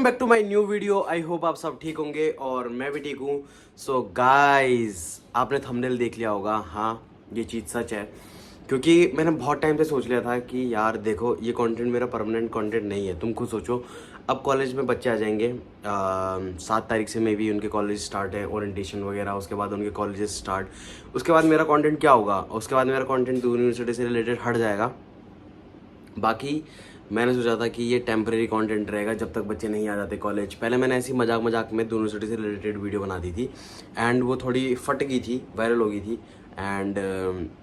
Back to my new video. I hope आप सब ठीक होंगे और मैं भी ठीक हूँ। सो गाइस, आपने थंबनेल देख लिया होगा। हाँ, ये चीज़ सच है क्योंकि मैंने बहुत टाइम से सोच लिया था कि यार देखो, ये कंटेंट मेरा परमानेंट कंटेंट नहीं है। तुम खुद सोचो, अब कॉलेज में बच्चे आ जाएंगे 7 तारीख से मे बी उनके कॉलेज स्टार्ट है, ओरिएंटेशन वगैरह, उसके बाद उनके कॉलेजेस स्टार्ट। उसके बाद मेरा कंटेंट क्या होगा? उसके बाद मेरा कंटेंट यूनिवर्सिटी से रिलेटेड हट जाएगा। बाकी मैंने सोचा था कि ये टेम्परेरी कंटेंट रहेगा जब तक बच्चे नहीं आ जाते कॉलेज। पहले मैंने ऐसी मजाक मजाक में यूनिवर्सिटी से रिलेटेड वीडियो बना दी थी एंड वो थोड़ी फट गई थी, वायरल हो गई थी। एंड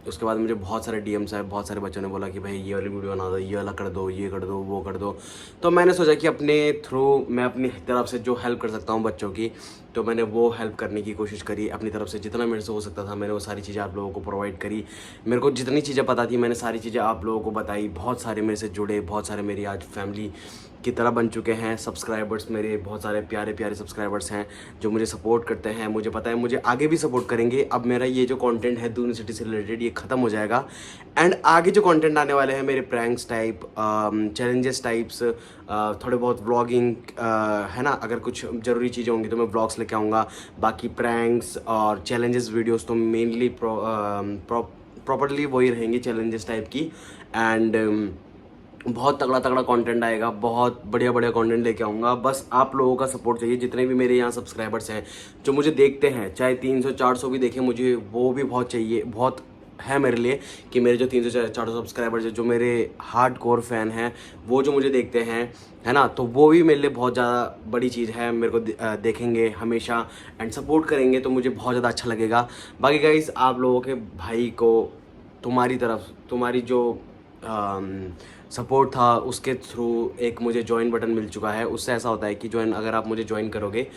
उसके बाद मुझे बहुत सारे डीएम्स आए, बहुत सारे बच्चों ने बोला कि भाई ये वाली वीडियो बना दो, ये वाला कर दो, ये कर दो, वो कर दो। तो मैंने सोचा कि अपने थ्रू मैं अपनी तरफ से जो हेल्प कर सकता हूँ बच्चों की, तो मैंने वो हेल्प करने की कोशिश करी। अपनी तरफ से जितना मेरे से हो सकता था मैंने वो सारी चीज़ें आप लोगों को प्रोवाइड करी। मेरे को जितनी चीज़ें पता थी मैंने सारी चीज़ें आप लोगों को बताई। बहुत सारे मेरे से जुड़े, बहुत सारे मेरी आज फैमिली की तरह बन चुके हैं। सब्सक्राइबर्स मेरे बहुत सारे प्यारे प्यारे सब्सक्राइबर्स हैं जो मुझे सपोर्ट करते हैं। मुझे पता है मुझे आगे भी सपोर्ट करेंगे। अब मेरा ये जो कंटेंट है यूनिवर्सिटी से रिलेटेड, ये ख़त्म हो जाएगा एंड आगे जो कंटेंट आने वाले हैं मेरे प्रैंक्स टाइप, चैलेंजेस टाइप्स, थोड़े बहुत व्लॉगिंग, है ना। अगर कुछ ज़रूरी चीज़ें होंगी तो मैं व्लॉग्स लेके आऊँगा। बाकी प्रैंक्स और चैलेंजेस वीडियोस तो मेनली प्रॉपरली वही रहेंगी, चैलेंजेस टाइप की। एंड बहुत तगड़ा तगड़ा कंटेंट आएगा, बहुत बढ़िया बढ़िया कंटेंट लेके आऊँगा। बस आप लोगों का सपोर्ट चाहिए। जितने भी मेरे यहाँ सब्सक्राइबर्स हैं जो मुझे देखते हैं, चाहे 300-400 भी देखें, मुझे वो भी बहुत चाहिए, बहुत है मेरे लिए कि मेरे जो 300-400 सब्सक्राइबर्स हैं, जो मेरे हार्ड कोर फैन हैं, वो जो मुझे देखते हैं, है ना, तो वो भी मेरे लिए बहुत ज़्यादा बड़ी चीज़ है। मेरे को देखेंगे हमेशा एंड सपोर्ट करेंगे तो मुझे बहुत ज़्यादा अच्छा लगेगा। बाकी गाइस, आप लोगों के भाई को तुम्हारी तरफ, तुम्हारी जो सपोर्ट था उसके थ्रू एक मुझे ज्वाइन बटन मिल चुका है। उससे ऐसा होता है कि ज्वाइन, अगर आप मुझे ज्वाइन करोगे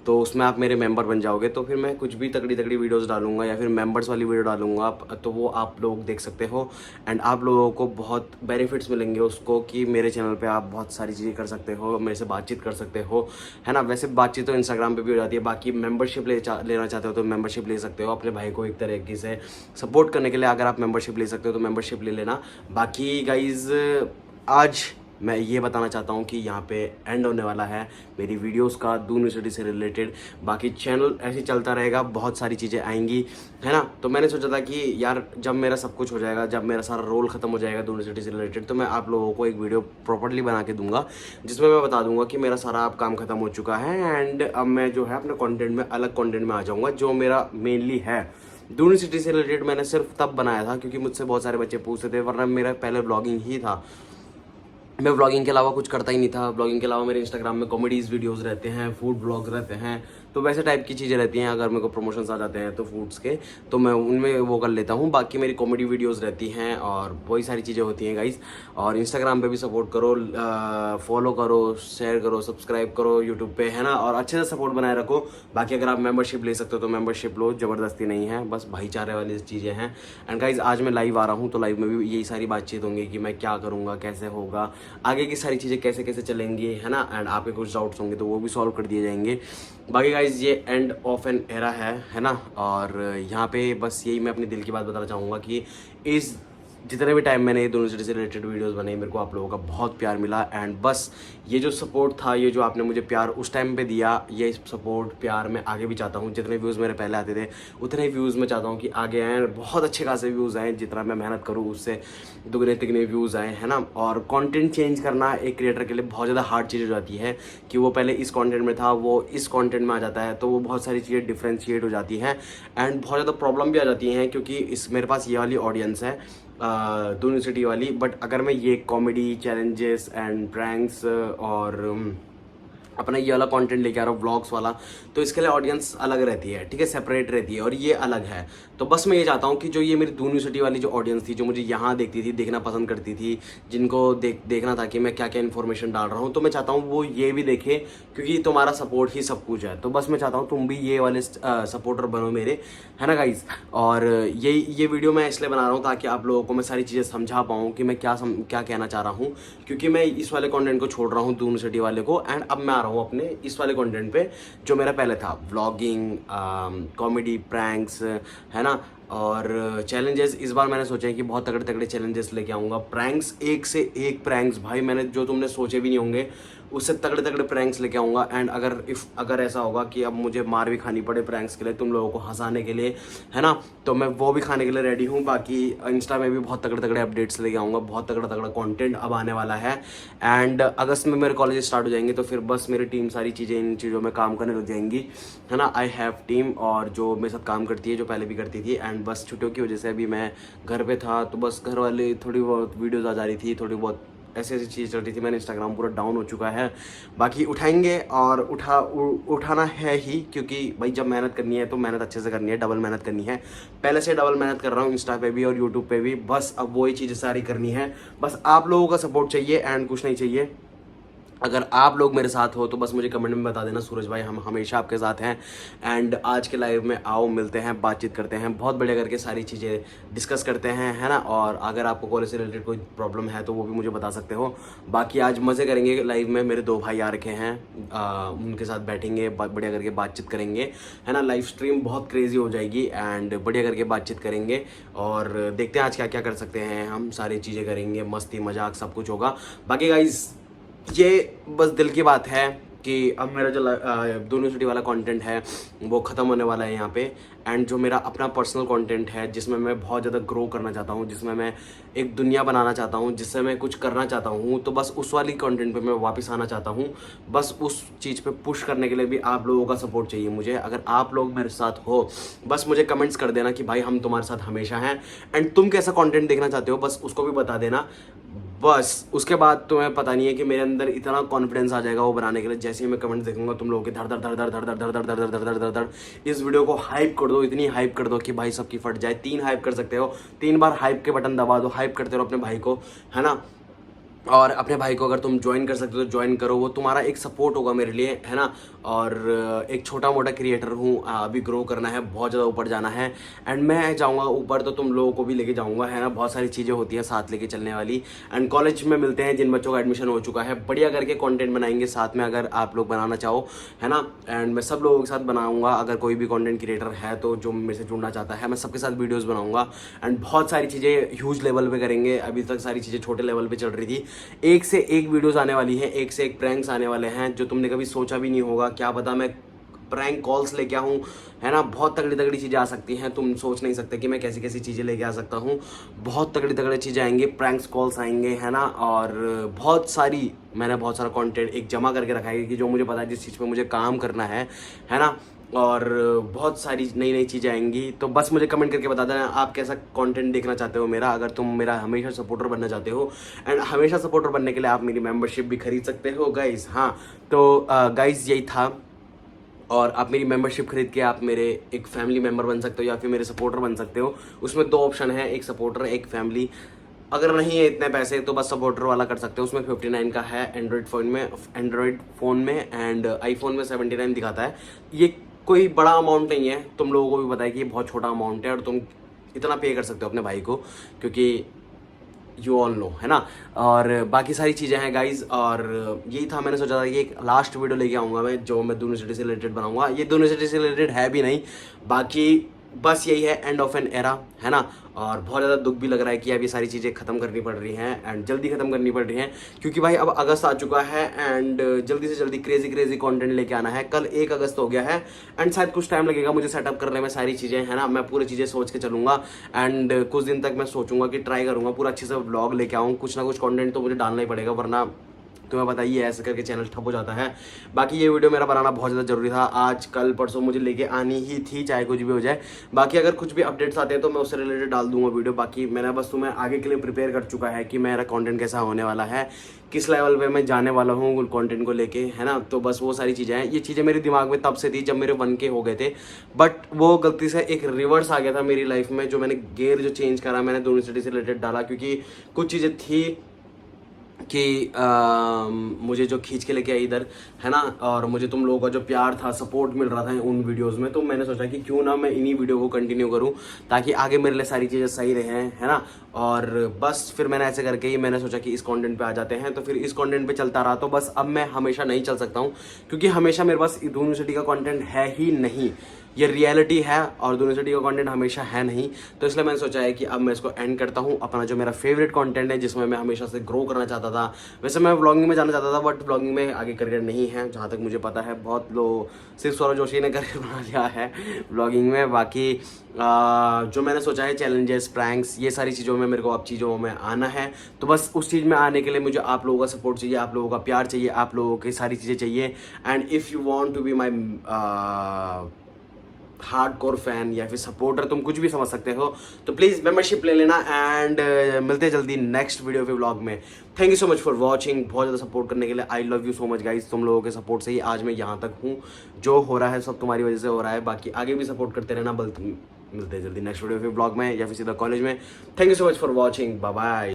तो उसमें आप मेरे मेंबर बन जाओगे, तो फिर मैं कुछ भी तगड़ी तगड़ी वीडियोस डालूंगा या फिर मेंबर्स वाली वीडियो डालूंगा, तो वो आप लोग देख सकते हो एंड आप लोगों को बहुत बेनिफिट्स मिलेंगे उसको, कि मेरे चैनल पे आप बहुत सारी चीज़ें कर सकते हो, मेरे से बातचीत कर सकते हो, है ना। वैसे बातचीत तो इंस्टाग्राम पे भी हो जाती है। बाकी मेंबरशिप लेना चाहते हो तो मेंबरशिप ले सकते हो अपने भाई को एक तरीके से सपोर्ट करने के लिए। अगर आप मेंबरशिप ले सकते हो तो मेंबरशिप ले लेना। बाकी गाइज, आज मैं ये बताना चाहता हूँ कि यहाँ पे एंड होने वाला है मेरी वीडियोस का यूनिवर्सिटी से रिलेटेड। बाकी चैनल ऐसे चलता रहेगा, बहुत सारी चीज़ें आएंगी, है ना। तो मैंने सोचा था कि यार जब मेरा सब कुछ हो जाएगा, जब मेरा सारा रोल ख़त्म हो जाएगा यूनिवर्सिटी से रिलेटेड, तो मैं आप लोगों को एक वीडियो प्रॉपर्ली बना के दूंगा जिसमें मैं बता दूंगा कि मेरा सारा अब काम ख़त्म हो चुका है एंड अब मैं जो है अपने कॉन्टेंट में, अलग कॉन्टेंट में आ जाऊँगा जो मेरा मेनली है। यूनिवर्सिटी से रिलेटेड मैंने सिर्फ तब बनाया था क्योंकि मुझसे बहुत सारे बच्चे पूछते थे, वरना मेरा पहले ब्लॉगिंग ही था। मैं व्लॉगिंग के अलावा कुछ करता ही नहीं था। व्लॉगिंग के अलावा मेरे इंस्टाग्राम में कॉमेडीज़ वीडियोस रहते हैं, फूड ब्लॉग रहते हैं, तो वैसे टाइप की चीज़ें रहती हैं। अगर मेरे को प्रमोशंस आ जाते हैं तो फूड्स के, तो मैं उनमें वो कर लेता हूँ। बाकी मेरी कॉमेडी वीडियोस रहती हैं और वही सारी चीज़ें होती हैं गाइस। और इंस्टाग्राम पे भी सपोर्ट करो, फॉलो करो, शेयर करो, सब्सक्राइब करो यूट्यूब पे, है ना, और अच्छे से सपोर्ट बनाए रखो। बाकी अगर आप मेंबरशिप ले सकते हो तो मेंबरशिप लो, ज़बरदस्ती नहीं है, बस भाईचारे वाली चीज़ें हैं। एंड गाइस, आज मैं लाइव आ रहा हूँ तो लाइव में भी यही सारी बातचीत होंगी कि मैं क्या करूँगा, कैसे होगा, आगे की सारी चीज़ें कैसे कैसे चलेंगी, है ना। एंड आपके कुछ डाउट्स होंगे तो वो भी सॉल्व कर दिए जाएंगे। बाकी गाइज, ये एंड ऑफ एन एरा है ना। और यहाँ पे बस यही मैं अपने दिल की बात बताना चाहूँगा कि इस जितने भी टाइम मैंने ये यूनिवर्सिटी से रिलेटेड वीडियोस बनाई, मेरे को आप लोगों का बहुत प्यार मिला एंड बस ये जो सपोर्ट था, ये जो आपने मुझे प्यार उस टाइम पे दिया, ये सपोर्ट प्यार मैं आगे भी चाहता हूँ। जितने व्यूज़ मेरे पहले आते थे उतने ही व्यूज़ मैं चाहता हूँ कि आगे आएँ, बहुत अच्छे खासे व्यूज़ आएँ। जितना मैं मेहनत करूँ उससे दुगने तिगने व्यूज़ आएँ, है ना। और कंटेंट चेंज करना एक क्रिएटर के लिए बहुत ज़्यादा हार्ड चीज़ हो जाती है कि वो पहले इस कंटेंट में था, वो इस कंटेंट में आ जाता है, तो वो बहुत सारी चीज़ें डिफ्रेंशिएट हो जाती हैं एंड बहुत ज़्यादा प्रॉब्लम भी आ जाती हैं क्योंकि इस मेरे पास ये वाली ऑडियंस है यूनिवर्सिटी वाली। बट अगर मैं ये कॉमेडी, चैलेंजेस एंड प्रैंक्स और अपना ये वाला कंटेंट लेके आ रहा हूँ व्लॉग्स वाला, तो इसके लिए ऑडियंस अलग रहती है, ठीक है, सेपरेट रहती है और ये अलग है। तो बस मैं ये चाहता हूँ कि जो ये मेरी यूनिवर्सिटी वाली जो ऑडियंस थी, जो मुझे यहाँ देखती थी, देखना पसंद करती थी, जिनको देखना था कि मैं क्या क्या इन्फॉर्मेशन डाल रहा हूँ, तो मैं चाहता हूँ वो ये भी देखे क्योंकि तुम्हारा सपोर्ट ही सब कुछ है। तो बस मैं चाहता हूँ तुम भी ये वाले सपोर्टर बनो मेरे, है ना गाइज। और ये वीडियो मैं इसलिए बना रहा हूँ ताकि आप लोगों को मैं सारी चीज़ें समझा पाऊँ कि मैं क्या कहना चाह रहा हूँ, क्योंकि मैं इस वाले कंटेंट को छोड़ रहा हूँ यूनिवर्सिटी वाले को एंड अब मैं आ रहा हूँ अपने इस वाले कंटेंट पे जो मेरा पहले था, व्लॉगिंग, कॉमेडी, प्रैंक्स, है ना, और चैलेंजेस। इस बार मैंने सोचा है कि बहुत तगड़े तगड़े चैलेंजेस लेके आऊँगा, प्रैंक्स, एक से एक प्रैंक्स भाई, मैंने जो तुमने सोचे भी नहीं होंगे उससे तगड़े तगड़े प्रैंक्स लेके आऊँगा। एंड अगर ऐसा होगा कि अब मुझे मार भी खानी पड़े प्रैंक्स के लिए, तुम लोगों को हंसाने के लिए, है ना, तो मैं वो भी खाने के लिए रेडी हूँ। बाकी इंस्टा में भी बहुत तगड़े तगड़े अपडेट्स लेके आऊँगा, बहुत तगड़ा तगड़ा कंटेंट अब आने वाला है। एंड अगस्त में मेरे कॉलेज स्टार्ट हो जाएंगे, तो फिर बस मेरी टीम सारी चीज़ें इन चीज़ों में काम करने लग जाएंगी, है ना। आई हैव टीम और जो मेरे साथ काम करती है, जो पहले भी करती थी। एंड बस छुट्टियों की वजह से अभी मैं घर पे था, तो बस घर वाले थोड़ी बहुत वीडियोज़ आ जा रही थी, थोड़ी बहुत ऐसी ऐसी चीज़ चल रही थी। मैंने इंस्टाग्राम पूरा डाउन हो चुका है। बाकी उठाएंगे और उठाना है ही, क्योंकि भाई जब मेहनत करनी है तो मेहनत अच्छे से करनी है, डबल मेहनत करनी है। पहले से डबल मेहनत कर रहा हूँ इंस्टा पे भी और यूट्यूब पे भी, बस अब वही चीज़ें सारी करनी है। बस आप लोगों का सपोर्ट चाहिए एंड कुछ नहीं चाहिए। अगर आप लोग मेरे साथ हो तो बस मुझे कमेंट में बता देना, सूरज भाई हम हमेशा आपके साथ हैं। एंड आज के लाइव में आओ, मिलते हैं, बातचीत करते हैं, बहुत बढ़िया करके सारी चीज़ें डिस्कस करते हैं, है ना। और अगर आपको कॉलेज से रिलेटेड कोई प्रॉब्लम है तो वो भी मुझे बता सकते हो। बाकी आज मज़े करेंगे लाइव में, मेरे 2 भाई आ रखे हैं, उनके साथ बैठेंगे, बढ़िया करके बातचीत करेंगे, है ना। लाइव स्ट्रीम बहुत क्रेजी हो जाएगी एंड बढ़िया करके बातचीत करेंगे और देखते हैं आज क्या क्या कर सकते हैं। हम सारी चीज़ें करेंगे, मस्ती मजाक सब कुछ होगा। बाकी गाइज ये बस दिल की बात है कि अब मेरा जो यूनिवर्सिटी वाला कंटेंट है वो ख़त्म होने वाला है यहाँ पे। एंड जो मेरा अपना पर्सनल कंटेंट है, जिसमें मैं बहुत ज़्यादा ग्रो करना चाहता हूँ, जिसमें मैं एक दुनिया बनाना चाहता हूँ, जिससे मैं कुछ करना चाहता हूँ, तो बस उस वाली कंटेंट पे मैं वापस आना चाहता हूँ। बस उस चीज़ पे पुश करने के लिए भी आप लोगों का सपोर्ट चाहिए मुझे। अगर आप लोग मेरे साथ हो, बस मुझे कमेंट्स कर देना कि भाई हम तुम्हारे साथ हमेशा हैं। एंड तुम कैसा कंटेंट देखना चाहते हो बस उसको भी बता देना। बस उसके बाद तुम्हें पता नहीं है कि मेरे अंदर इतना कॉन्फिडेंस आ जाएगा वो बनाने के लिए। जैसे ही मैं कमेंट्स देखूंगा तुम लोगों के धड़ धड़ धड़ धड़ धड़ धड़ धड़ धड़ धड़ धड़ धड़ धड़ धड़, इस वीडियो को हाइप कर दो, इतनी हाइप कर दो कि भाई सबकी फट जाए। 3 हाइप कर सकते हो, 3 बार हाइप के बटन दबा दो, हाइप करते रहो अपने भाई को, है ना। और अपने भाई को अगर तुम ज्वाइन कर सकते हो तो ज्वाइन करो, वो तुम्हारा एक सपोर्ट होगा मेरे लिए, है ना। और एक छोटा मोटा क्रिएटर हूँ, अभी ग्रो करना है, बहुत ज़्यादा ऊपर जाना है। एंड मैं जाऊँगा ऊपर तो तुम लोगों को भी लेके जाऊँगा, है ना। बहुत सारी चीज़ें होती हैं साथ लेके चलने वाली। एंड कॉलेज में मिलते हैं जिन बच्चों का एडमिशन हो चुका है, बढ़िया करके कंटेंट बनाएंगे साथ में, अगर आप लोग बनाना चाहो, है ना। एंड मैं सब लोगों के साथ बनाऊँगा, अगर कोई भी कंटेंट क्रिएटर है तो जो मेरे से जुड़ना चाहता है, मैं सबके साथ वीडियोज़ बनाऊँगा। एंड बहुत सारी चीज़ें ह्यूज लेवल पर करेंगे। अभी तक सारी चीज़ें छोटे लेवल पर चल रही थी, एक से एक वीडियोस आने वाली हैं, एक से एक प्रैंक्स आने वाले हैं जो तुमने कभी सोचा भी नहीं होगा। क्या पता मैं प्रैंक कॉल्स लेके आऊँ, है ना। बहुत तगड़ी तगड़ी चीज़ें आ सकती हैं, तुम सोच नहीं सकते कि मैं कैसी कैसी चीज़ें लेके आ सकता हूँ। बहुत तगड़ी तगड़ी चीज़ें आएंगी, प्रैंक्स कॉल्स आएंगे, है ना। और मैंने बहुत सारा कंटेंट एक जमा करके रखा है कि जो मुझे पता है जिस चीज़ पे मुझे काम करना है ना। और बहुत सारी नई नई चीज़ें आएंगी, तो बस मुझे कमेंट करके बता देना आप कैसा कंटेंट देखना चाहते हो मेरा, अगर तुम मेरा हमेशा सपोर्टर बनना चाहते हो। एंड हमेशा सपोर्टर बनने के लिए आप मेरी मेंबरशिप भी खरीद सकते हो गाइज। हाँ, तो गाइज यही था। और आप मेरी मेंबरशिप खरीद के आप मेरे एक फैमिली मेम्बर बन सकते हो या फिर मेरे सपोर्टर बन सकते हो। उसमें 2 ऑप्शन है, एक सपोर्टर एक फैमिली। अगर नहीं है इतने पैसे तो बस सपोर्टर वाला कर सकते हो। उसमें 59 का है एंड्रॉयड फ़ोन में एंड आईफोन में 79 दिखाता है। ये कोई बड़ा अमाउंट नहीं है, तुम लोगों को भी पता है कि ये बहुत छोटा अमाउंट है और तुम इतना पे कर सकते हो अपने भाई को, क्योंकि यू ऑल नो, है ना। और बाकी सारी चीज़ें हैं गाइज। और यही था, मैंने सोचा था कि एक लास्ट वीडियो लेके आऊँगा मैं, जो मैं यूनिवर्सिटी से रिलेटेड बनाऊँगा। ये यूनिवर्सिटी से रिलेटेड है भी नहीं, बाकी बस यही है, एंड ऑफ एन एरा, है ना। और बहुत ज़्यादा दुख भी लग रहा है कि अब ये सारी चीज़ें ख़त्म करनी पड़ रही हैं एंड जल्दी ख़त्म करनी पड़ रही हैं, क्योंकि भाई अब अगस्त आ चुका है एंड जल्दी से जल्दी क्रेजी कंटेंट लेके आना है। कल 1 अगस्त हो गया है एंड शायद कुछ टाइम लगेगा मुझे सेटअप करने में सारी चीज़ें, है ना। मैं पूरी चीज़ें सोच के चलूँगा एंड कुछ दिन तक मैं सोचूंगा कि ट्राई करूँगा पूरा अच्छे से व्लॉग लेके आऊँ। कुछ ना कुछ कंटेंट तो मुझे डालना ही पड़ेगा, वरना तुम्हें बताइए ऐसे करके चैनल ठप हो जाता है। बाकी ये वीडियो मेरा बनाना बहुत ज़्यादा ज़रूरी था, आज कल परसों मुझे लेके आनी ही थी, चाहे कुछ भी हो जाए। बाकी अगर कुछ भी अपडेट्स आते हैं तो मैं उससे रिलेटेड डाल दूंगा वीडियो। बाकी मैंने बस तुम्हें आगे के लिए प्रिपेयर कर चुका है कि मेरा कंटेंट कैसा होने वाला है, किस लेवल पे मैं जाने वाला हूँ कंटेंट को लेके, है ना। तो बस वो सारी चीज़ें हैं। ये चीज़ें मेरे दिमाग में तब से थी जब मेरे 1K हो गए थे, बट वो गलती से एक रिवर्स आ गया था मेरी लाइफ में, जो मैंने गेयर जो चेंज करा, मैंने यूनिवर्सिटी से रिलेटेड डाला, क्योंकि कुछ चीज़ें थी कि मुझे जो खींच के लेके आई इधर, है ना। और मुझे तुम लोगों का जो प्यार था, सपोर्ट मिल रहा था उन वीडियोस में, तो मैंने सोचा कि क्यों ना मैं इन्हीं वीडियो को कंटिन्यू करूं, ताकि आगे मेरे लिए सारी चीज़ें सही रहे, है ना। और बस फिर मैंने ऐसे करके ही मैंने सोचा कि इस कंटेंट पे आ जाते हैं, तो फिर इस कंटेंट पे चलता रहा। तो बस अब मैं हमेशा नहीं चल सकता हूँ, क्योंकि हमेशा मेरे पास यूनिवर्सिटी का कंटेंट है ही नहीं। ये रियलिटी है और यूनिवर्सिटी का कंटेंट हमेशा है नहीं, तो इसलिए मैंने सोचा है कि अब मैं इसको एंड करता हूँ। अपना जो मेरा फेवरेट कंटेंट है जिसमें मैं हमेशा से ग्रो करना चाहता था, वैसे मैं व्लॉगिंग में जाना चाहता था, बट व्लॉगिंग में आगे करियर नहीं है जहाँ तक मुझे पता है। बहुत लोग, सिर्फ सौरभ जोशी ने करियर बना लिया है व्लॉगिंग में। बाकी जो मैंने सोचा है चैलेंजेस, प्रैंक्स, ये सारी चीज़ों में मेरे को अब चीज़ों में आना है। तो बस उस चीज़ में आने के लिए मुझे आप लोगों का सपोर्ट चाहिए, आप लोगों का प्यार चाहिए, आप लोगों की सारी चीज़ें चाहिए। And if you want to be my hardcore fan या फिर सपोर्टर, तुम कुछ भी समझ सकते हो, तो प्लीज़ मेंबरशिप ले लेना। एंड मिलते हैं जल्दी नेक्स्ट वीडियो पे, व्लॉग में। Thank you so much for watching, बहुत ज़्यादा सपोर्ट करने के लिए। I love you so much guys, तुम लोगों के सपोर्ट से ही आज मैं यहाँ तक हूँ। जो हो रहा है सब तुम्हारी वजह से हो रहा है। बाकी आगे भी सपोर्ट करते रहना। मिलते हैं जल्दी नेक्स्ट वीडियो पे, व्लॉग में या फिर सीधा कॉलेज में। Thank you so much for watching, bye bye.